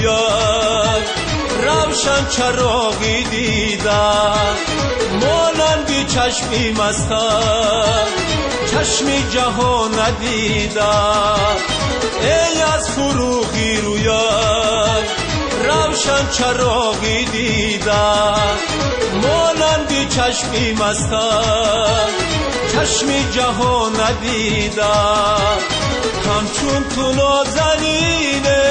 رویت روشن چراغی دیدم، مانندی چشمی مستم چشمی جهان ندیدم. ای از فروغی رویت روشن چراغی دیدم، مانندی چشمی مستم چشمی جهان ندیدم. همچون تو نازنینه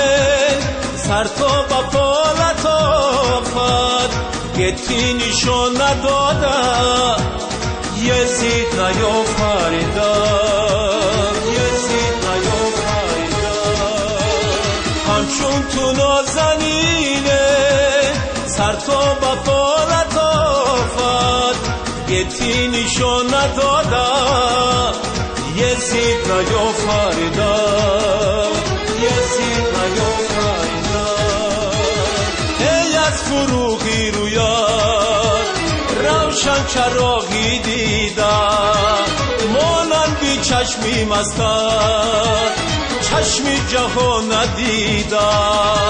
سر تا با پالت آفد گتی نشان ندادم، یزید نیافریدم، یزید نیافریدم. همچون تو نازنینه سر تا با پالت آفد گتی نشان ندادم، یزید نیافریدم، یزید نیافریدم. ای از فروغی رویت روشن چراغی دیدم، مانندی چشمی مستم چشمی جهان ندیدم.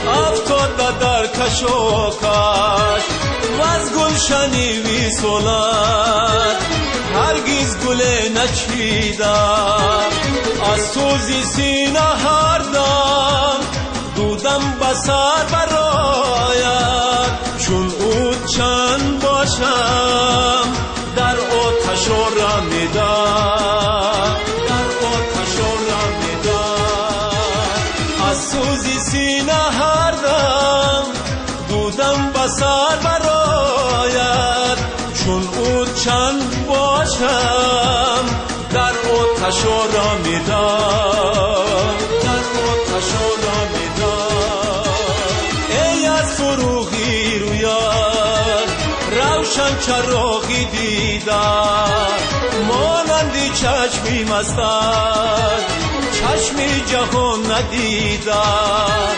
افتاد در کش و کش و از گلشنی وی سولد هرگز گل نچیدم. از سوزی سینه هر دم دودم بسر برایت، چون او چند باشم در آتش رمیدم، در آتش رمیدم. از سوزی سینه هر دم دودم بسر برایت، چون او چند باشم در آتش رمیدم، در آتش رمیدم. ای از فروغی رویت روشن چراغی دیدم، مانندی چشمی مستم چشمی جهان ندیدم.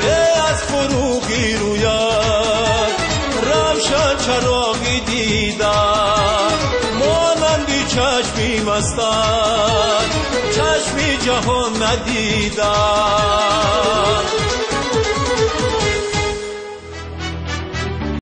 ای از فروغی رویت روشن چراغی دیدم، مانندی چشمی مستم چشمی جهان ندیدم.